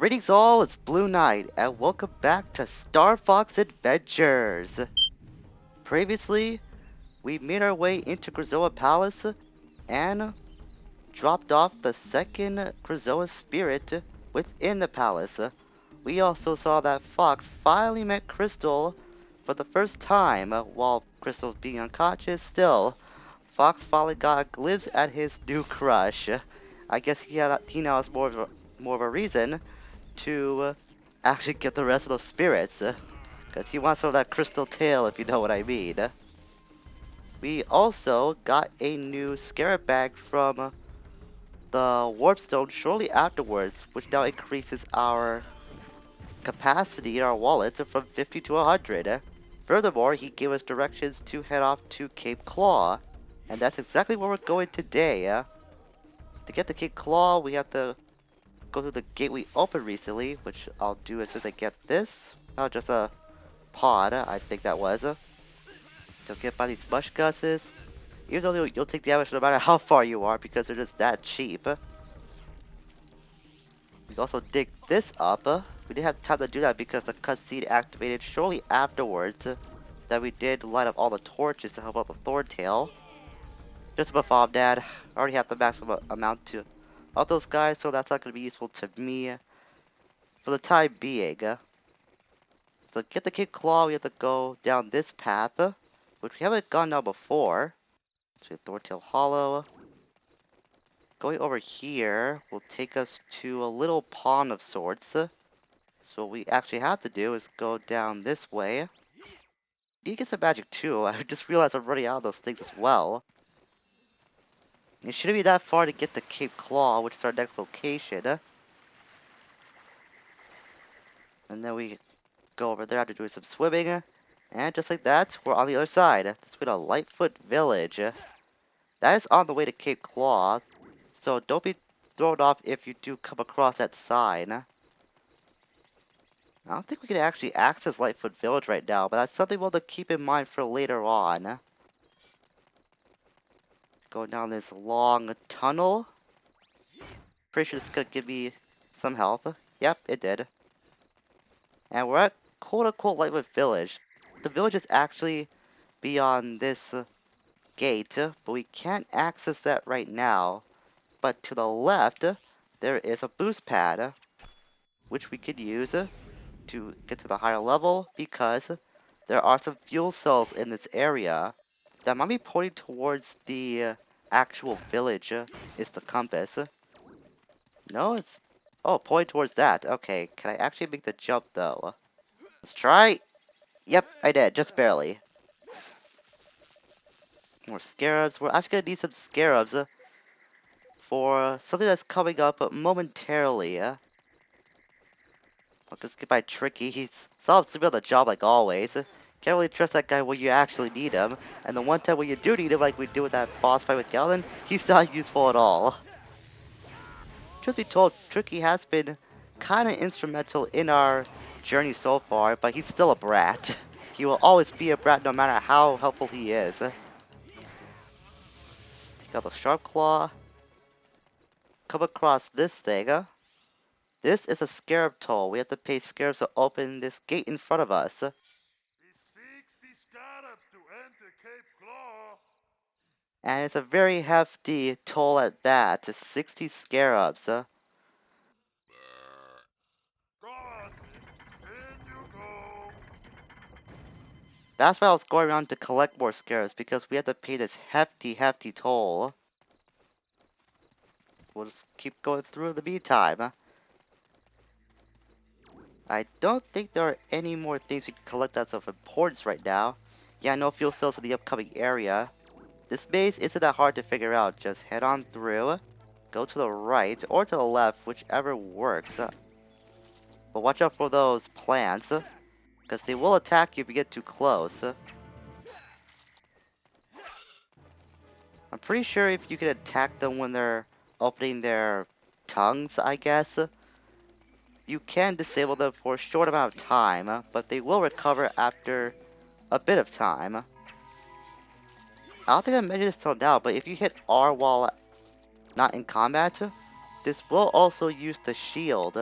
Greetings all, it's Blue Knight, and welcome back to Starfox Adventures! Previously, we made our way into Krazoa Palace and dropped off the second Krazoa spirit within the palace. We also saw that Fox finally met Crystal for the first time while Crystal was being unconscious. Still, Fox finally got a glimpse at his new crush. I guess he now has more of a reason to actually get the rest of those spirits, because he wants some of that crystal tail, if you know what I mean. We also got a new scarab bag from the warpstone shortly afterwards, which now increases our capacity in our wallet from 50 to 100. Furthermore, he gave us directions to head off to Cape Claw, and that's exactly where we're going today. To get to Cape Claw, we have to go through the gate we opened recently, which I'll do as soon as I get this. Oh, just a pod, I think that was. So get by these mush gusses. Even though you'll take damage no matter how far you are, because they're just that cheap. We can also dig this up. We didn't have time to do that because the cutscene activated shortly afterwards. That we did light up all the torches to help out the Thorntail. Just above Fob Dad. I already have the maximum amount to of those guys, so that's not going to be useful to me for the time being. To get the Kid Claw, we have to go down this path, which we haven't gone down before. So Thorntail Hollow. Going over here will take us to a little pond of sorts. So what we actually have to do is go down this way. Need to get some magic too. I just realized I'm running out of those things as well. It shouldn't be that far to get to Cape Claw, which is our next location. And then we go over there after doing some swimming. And just like that, we're on the other side. This way to Lightfoot Village. That is on the way to Cape Claw. So don't be thrown off if you do come across that sign. I don't think we can actually access Lightfoot Village right now, but that's something we'll have to keep in mind for later on. Going down this long tunnel. Pretty sure it's gonna give me some health. Yep, it did. And we're at quote-unquote Lightfoot Village. The village is actually beyond this gate, but we can't access that right now. But to the left, there is a boost pad, which we could use to get to the higher level, because there are some fuel cells in this area that might be pointing towards the actual village. Is the compass. No, it's... Oh, pointing towards that. Okay, can I actually make the jump, though? Let's try. Yep, I did, just barely. More scarabs. We're actually gonna need some scarabs for something that's coming up momentarily. I'll just get by Tricky. He's solves to be on the job like always. Can't really trust that guy when you actually need him. And the one time when you do need him, like we did with that boss fight with Galen, he's not useful at all. Truth be told, Tricky has been kind of instrumental in our journey so far, but he's still a brat. He will always be a brat no matter how helpful he is. Take out the Sharp Claw. Come across this thing. This is a scarab toll. We have to pay scarabs to open this gate in front of us. It's 60 scarabs to enter Cape Claw. And it's a very hefty toll at that. 60 scarabs. God, in you go. That's why I was going around to collect more scarabs, because we have to pay this hefty toll. We'll just keep going through in the meantime. I don't think there are any more things we can collect that's of importance right now. Yeah, no fuel cells in the upcoming area. This maze isn't that hard to figure out. Just head on through, go to the right or to the left, whichever works. But watch out for those plants, because they will attack you if you get too close. I'm pretty sure if you can attack them when they're opening their tongues, I guess, you can disable them for a short amount of time, but they will recover after a bit of time. I don't think I mentioned this till now, but if you hit R while not in combat, this will also use the shield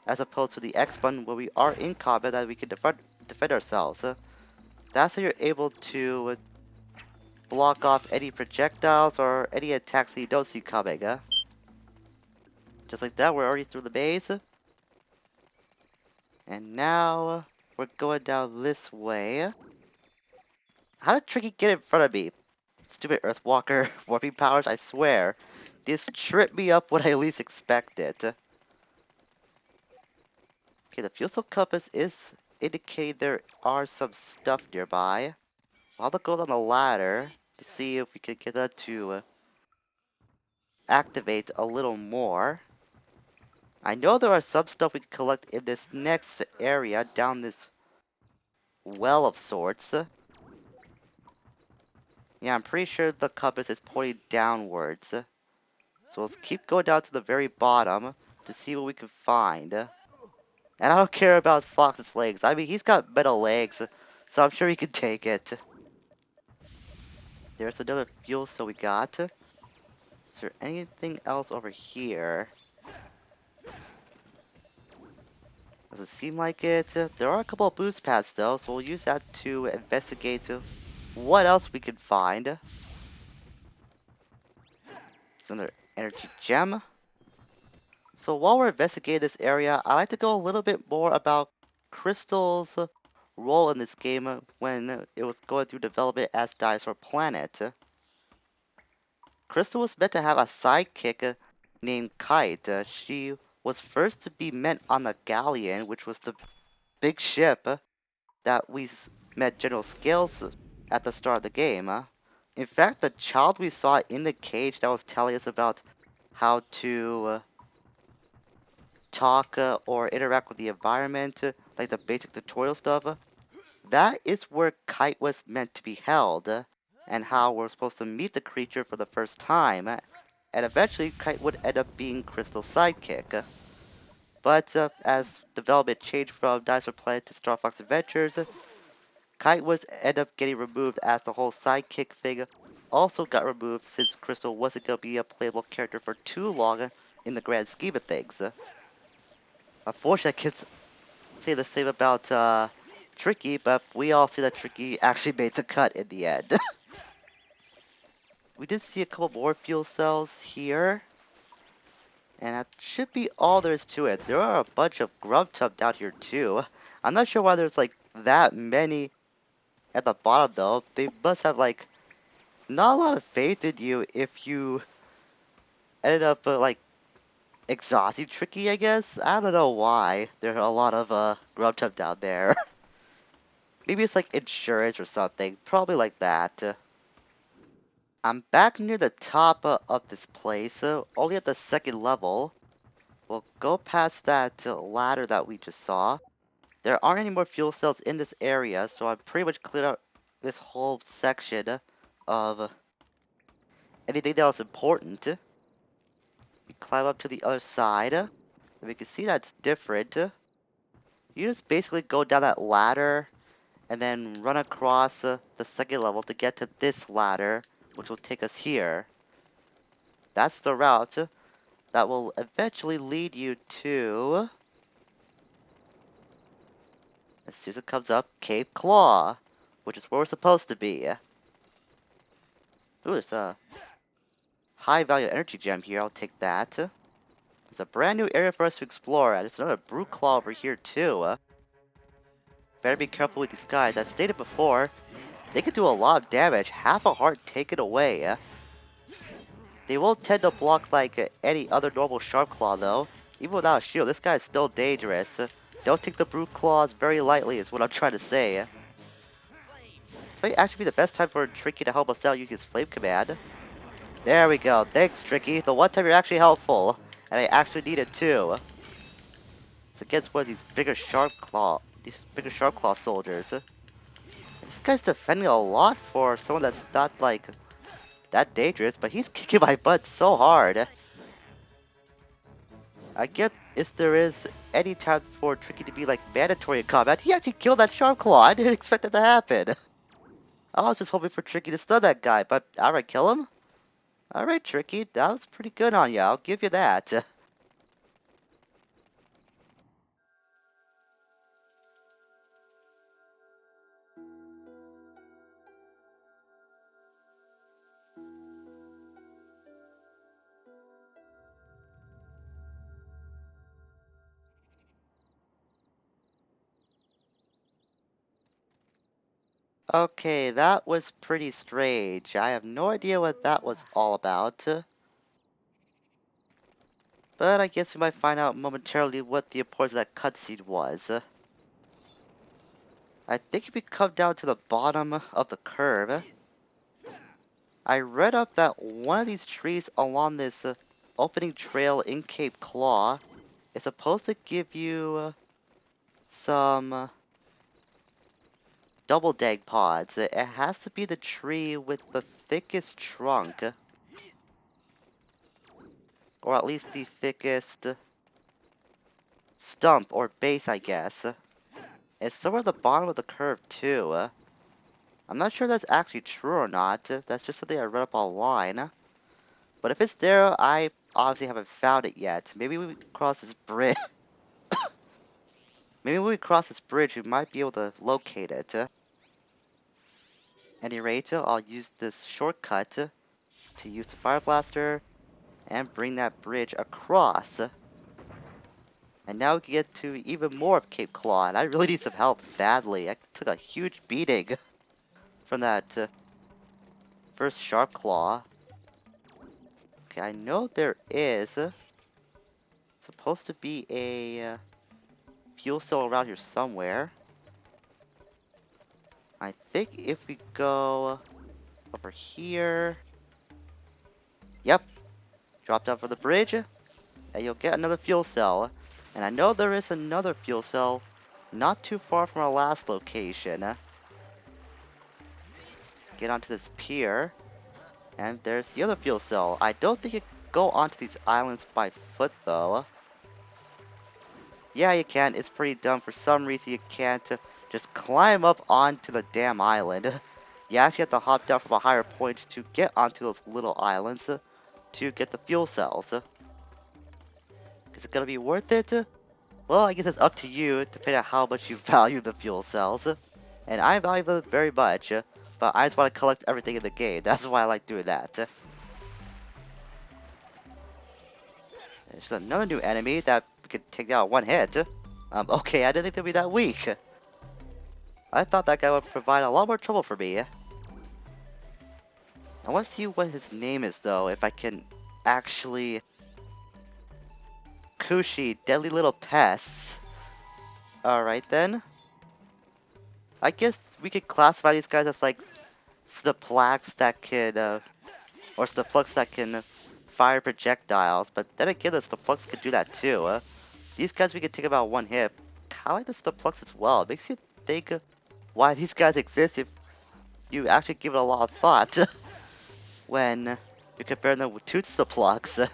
as opposed to the X button where we are in combat that we can defend ourselves. That's how you're able to block off any projectiles or any attacks that you don't see coming. Just like that, we're already through the maze. And now we're going down this way. How did Tricky get in front of me? Stupid Earthwalker warping powers, I swear. This tripped me up when I least expected. Okay, the fuel cell compass is indicating there are some stuff nearby. I'll have to go down the ladder to see if we can get that to activate a little more. I know there are some stuff we can collect in this next area down this well of sorts. Yeah, I'm pretty sure the compass is pointing downwards. So let's keep going down to the very bottom to see what we can find. And I don't care about Fox's legs. I mean, he's got metal legs, so I'm sure he can take it. There's another fuel cell we got. Is there anything else over here? Doesn't seem like it. There are a couple of boost pads though, so we'll use that to investigate what else we can find. There's another energy gem. So while we're investigating this area, I'd like to go a little bit more about Crystal's role in this game when it was going through development as Dinosaur Planet. Crystal was meant to have a sidekick named Kite. She was first to be met on the Galleon, which was the big ship that we met General Scales at the start of the game. In fact, the child we saw in the cage that was telling us about how to talk or interact with the environment, like the basic tutorial stuff, that is where Kite was meant to be held, and how we're supposed to meet the creature for the first time, and eventually Kite would end up being Crystal's sidekick. But as development changed from Dinosaur Planet to Star Fox Adventures, Kite was ended up getting removed as the whole sidekick thing also got removed since Crystal wasn't going to be a playable character for too long in the grand scheme of things. Unfortunately, I can say the same about Tricky, but we all see that Tricky actually made the cut in the end. We did see a couple more fuel cells here, and that should be all there is to it. There are a bunch of grub tub down here too. I'm not sure why there's like that many at the bottom though. They must have like not a lot of faith in you if you ended up like exhausting Tricky, I guess. I don't know why there are a lot of grub tub down there. Maybe it's like insurance or something. Probably like that. I'm back near the top of this place, only at the second level. We'll go past that ladder that we just saw. There aren't any more fuel cells in this area, so I've pretty much cleared out this whole section of anything that was important. We climb up to the other side, and we can see that's different. You just basically go down that ladder and then run across the second level to get to this ladder, which will take us here. That's the route that will eventually lead you to, as soon as it comes up, Cape Claw, which is where we're supposed to be. Ooh, there's a high value energy gem here, I'll take that. There's a brand new area for us to explore. There's another Brute Claw over here too. Better be careful with these guys. As stated before, they can do a lot of damage, half a heart taken away. They won't tend to block like any other normal Sharp Claw though. Even without a shield, this guy is still dangerous. Don't take the Brute Claws very lightly is what I'm trying to say. This might actually be the best time for Tricky to help us out using his Flame Command. There we go. Thanks, Tricky. The one time you're actually helpful. And I actually need it too. It's against one of these bigger Sharp Claw soldiers. This guy's defending a lot for someone that's not like that dangerous, but he's kicking my butt so hard. I get if there is any time for Tricky to be like mandatory in combat. He actually killed that Sharp Claw. I didn't expect that to happen. I was just hoping for Tricky to stun that guy, but alright, kill him? Alright, Tricky, that was pretty good on you. I'll give you that. Okay, that was pretty strange. I have no idea what that was all about. But I guess we might find out momentarily what the importance of that cutscene was. I think if we come down to the bottom of the curve, I read up that one of these trees along this opening trail in Cape Claw is supposed to give you some double dag pods. It has to be the tree with the thickest trunk, or at least the thickest stump or base, I guess. It's somewhere at the bottom of the curve, too. I'm not sure if that's actually true or not. That's just something I read up online. But if it's there, I obviously haven't found it yet. Maybe we cross this bridge. Maybe when we cross this bridge, we might be able to locate it. At any rate, I'll use this shortcut to use the fire blaster and bring that bridge across. And now we can get to even more of Cape Claw, and I really need some help badly. I took a huge beating from that first sharp claw. Okay, I know there is supposed to be a fuel cell around here somewhere. I think if we go over here... Yep, drop down for the bridge, and you'll get another fuel cell. And I know there is another fuel cell not too far from our last location. Get onto this pier, and there's the other fuel cell. I don't think you can go onto these islands by foot, though. Yeah, you can. It's pretty dumb. For some reason, you can't just climb up onto the damn island. You actually have to hop down from a higher point to get onto those little islands to get the fuel cells. Is it gonna be worth it? Well, I guess it's up to you, depending on how much you value the fuel cells. And I value them very much, but I just want to collect everything in the game. That's why I like doing that. There's another new enemy that we could take down in one hit. Okay, I didn't think they'd be that weak. I thought that guy would provide a lot more trouble for me. I want to see what his name is, though, if I can actually... Kushi, deadly little pests. Alright then. I guess we could classify these guys as like Snaplax that can, or Snaplux that can fire projectiles, but then again, the Snaplux could do that too. These guys we could take about one hit. Kinda like the Snaplux as well. It makes you think why these guys exist if you actually give it a lot of thought when you compare them with two Snaplux.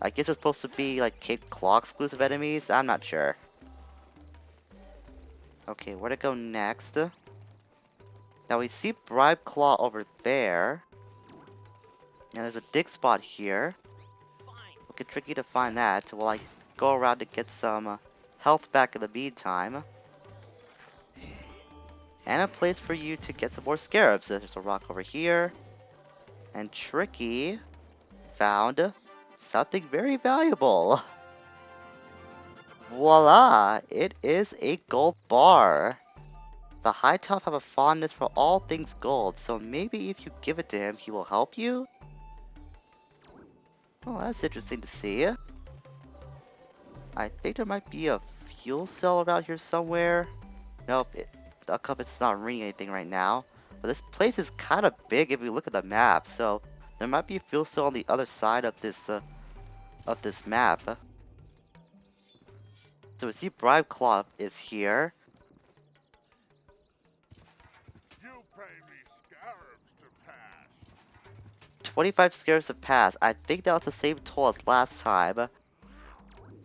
I guess it's supposed to be like Cape Claw exclusive enemies? I'm not sure. Okay, where to go next? Now we see Bribe Claw over there. And there's a dig spot here. It'll get tricky to find that while I go around to get some health back in the meantime. And a place for you to get some more scarabs. There's a rock over here. And Tricky found something very valuable. Voila! It is a gold bar. The High Top have a fondness for all things gold, so maybe if you give it to him, he will help you? Oh, that's interesting to see. I think there might be a fuel cell around here somewhere. Nope, the compass not reading anything right now. But this place is kind of big if you look at the map, so there might be a fuel cell on the other side of this map. So we see Bribe Claw is here. You pay me scarabs to pass. 25 scarabs to pass. I think that was the same toll as last time.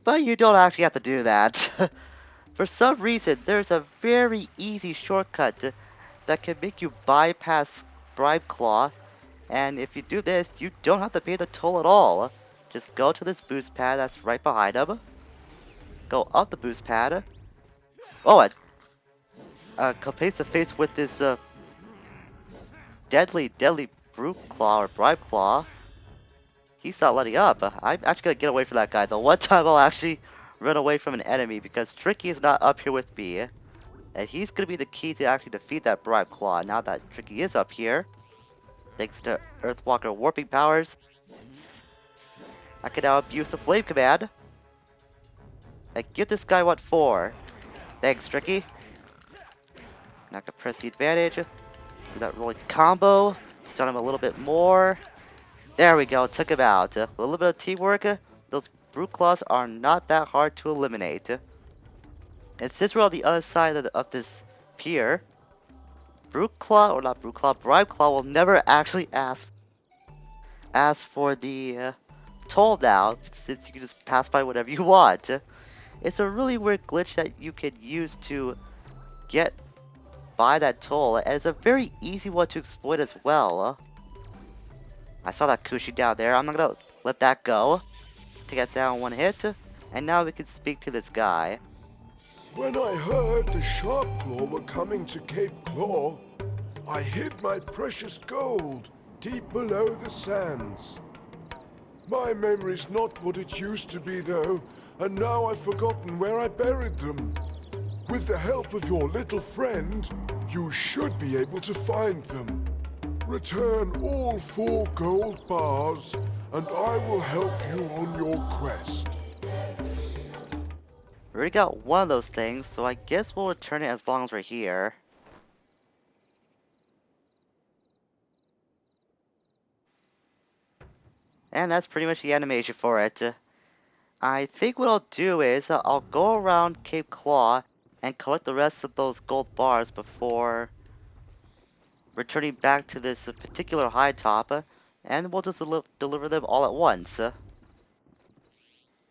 But you don't actually have to do that. For some reason, there's a very easy shortcut that can make you bypass Bribe Claw. And if you do this, you don't have to pay the toll at all. Just go to this boost pad that's right behind him. Go up the boost pad. Oh, and come face to face with this deadly Brute Claw or Bribe Claw. He's not letting up. I'm actually gonna get away from that guy though. One time I'll actually run away from an enemy because Tricky is not up here with me. And he's going to be the key to actually defeat that Bribe Claw now that Tricky is up here. Thanks to Earthwalker warping powers, I can now abuse the Flame Command. And give this guy what for. Thanks, Tricky. Now I can press the advantage. Do that rolling combo. Stun him a little bit more. There we go, took him out. With a little bit of teamwork, those Brute Claws are not that hard to eliminate. And since we're on the other side of this pier, Brute Claw, or not Brute Claw, Bribe Claw will never actually ask for the toll now, since you can just pass by whatever you want. It's a really weird glitch that you can use to get by that toll, and it's a very easy one to exploit as well. I saw that Kushi down there. I'm not gonna let that go. Take it down one hit, and now we can speak to this guy. When I heard the Sharp Claw were coming to Cape Claw, I hid my precious gold deep below the sands. My memory's not what it used to be, though, and now I've forgotten where I buried them. With the help of your little friend, you should be able to find them. Return all 4 gold bars, and I will help you on your quest. We already got one of those things, so I guess we'll return it as long as we're here. And that's pretty much the animation for it. I think what I'll do is I'll go around Cape Claw and collect the rest of those gold bars before returning back to this particular high top, and we'll just deliver them all at once.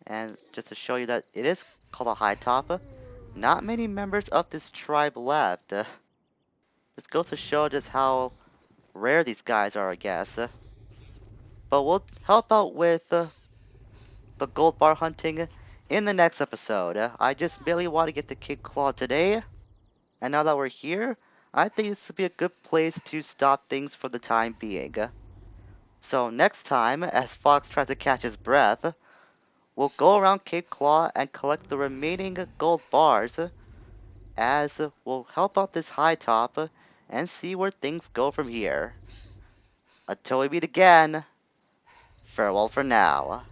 And just to show you that it is called a high top, not many members of this tribe left. This goes to show just how rare these guys are, I guess. But we'll help out with the gold bar hunting in the next episode. I just barely want to get to Cape Claw today, and now that we're here, I think this would be a good place to stop things for the time being. So next time, as Fox tries to catch his breath, we'll go around Cape Claw and collect the remaining gold bars, as we'll help out this high top and see where things go from here. Until we meet again, farewell for now.